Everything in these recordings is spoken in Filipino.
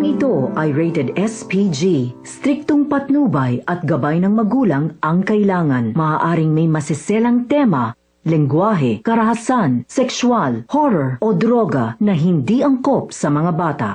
ito ay rated SPG. Striktong patnubay at gabay ng magulang ang kailangan. Maaaring may masiselang tema, lengguwahe, karahasan, sexual, horror o droga na hindi angkop sa mga bata.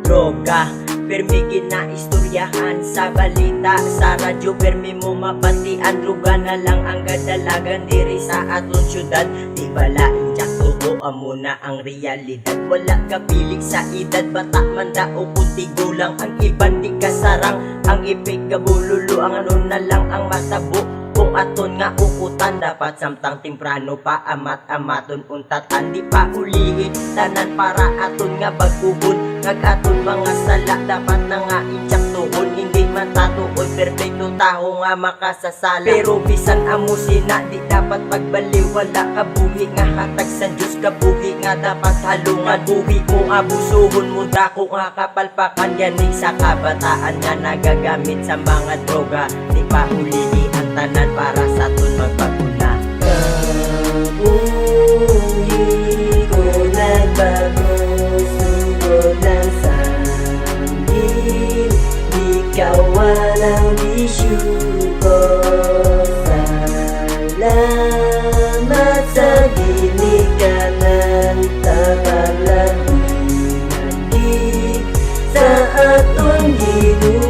Droga, permi ginaistoryahan sa balita, sa radyo permi mo mapatian. Droga na lang ang kadalagan diri sa aton syudad. Di balain jak totoo mo na ang realidad. Wala ka pilik sa edad, bata man o kunti gulang. Ang iban di kasarang, ang ipig kabululu. Ang ano na lang ang matabo. Kung aton nga ukutan, dapat samtang timprano pa amat-amaton untatan. Di pa ulihin tanan para aton nga bagubon. Ngag aton mga sala, dapat na nga itsak tuhon. Hindi man tatuoy perfecto taho nga makasasala. Pero bisan amo sina, di dapat pagbaliw. Wala kabuhi nga hatag sa Diyos, kabuhi nga dapat halungan. Buhi mo abusuhon mo, dako nga kapalpakan. Yanig sa kabataan nga nagagamit sa mga droga. Di pa ulihin tanan para sa aton magpaguna. Kabuhi ko nagbago, sugod ng sanggit. Di ka walang bisyo ko. Salamat sa ginikanan, tagalagunan di sa aton Ginoo.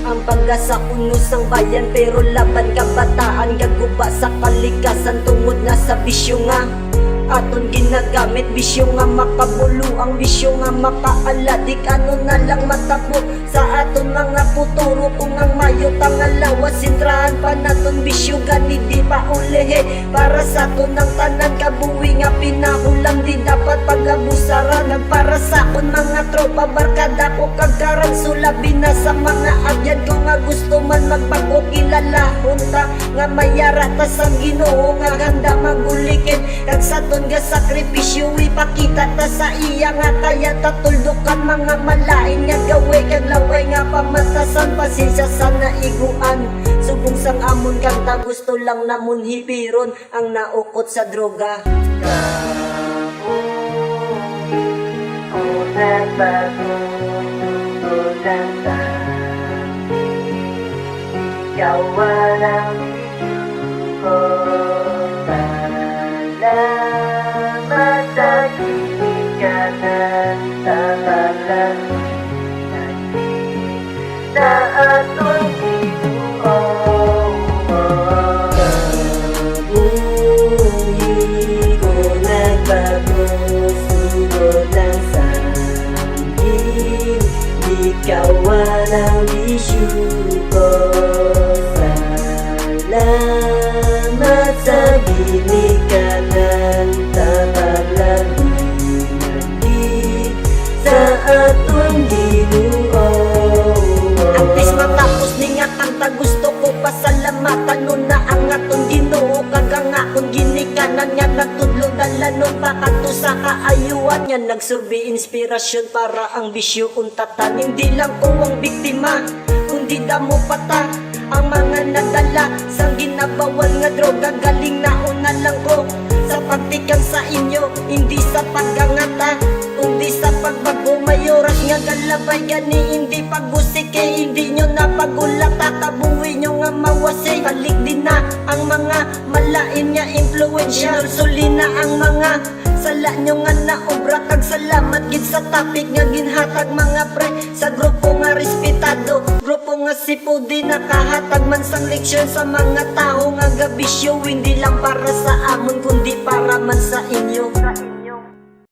Ang pagasa unos ang bayan, pero laban kabataan. Gaguba sa kalikasan tungod nga sa bisyo nga aton ginagamit. Bisyo nga makabulo, ang bisyo nga makaaladik. Ano na lang matabo sa aton mga futuro. Kung ang mayo tangalawa, sintrahan pa naton bisyo gani di pa ulihe. Para sa aton ang tanan kabuhi nga pinahulang, di dapat pag-abusaran. Para sa aton mga tropa, barkada ko kagkarang sulabi na sa mga agyan ko nga gusto man magbago. Kilalahon ta nga mayara ta sa Ginoo nga ganda magulikin. Kag sa aton nga sakripisyo ipakita ta sa iya nga kaya tatuldukan mga malain nga gawe. Kag laway nga pamatasan, pasensya sa naiguan. Subong sang amon kanta, gusto lang namon hibiron ang naukot sa droga. O nagbago, tungkol ang sanggit. Ikaw walang ko. Salamat sa ginikanan, tagalagunan di sa aton Ginoo. Kabuhi ko nagbago, sugod ng sanggit. Di ka walang bisyo ko. Salamat sa ginikanan, tagalagunan di sa aton Ginoo. Antes matapos ni nga kanta, gusto ko pasalamatan nun na ang aton Ginoo. Kagang akong ginikanan nga nagtudlo dalanon pa kanto sa kaayuan. Nga nagsurvey inspirasyon para ang bisyo untatan. Hindi lang ko ang biktima, kundi damo pata ang mga nadala sa ginabawan nga droga. Galing nauna lang ko sa pagtikan sa inyo, hindi sa pagangata, kundi sa pagbago. Mayoras nga galabay gani, hindi pagusike. Hindi nyo na pagulata, kabuhi nyo nga mawasi. Balik din na ang mga malain nga influensya. Suli na ang mga sala nyo nga naobra. Kag salamat gid sa topic nga ginhatag mga pre. Sa grupo nga respetado, grupo nga sipudi, nakahatag man sang leksyon sa mga tao nga gabisyo. Hindi lang para sa amon, kundi para man sa inyo.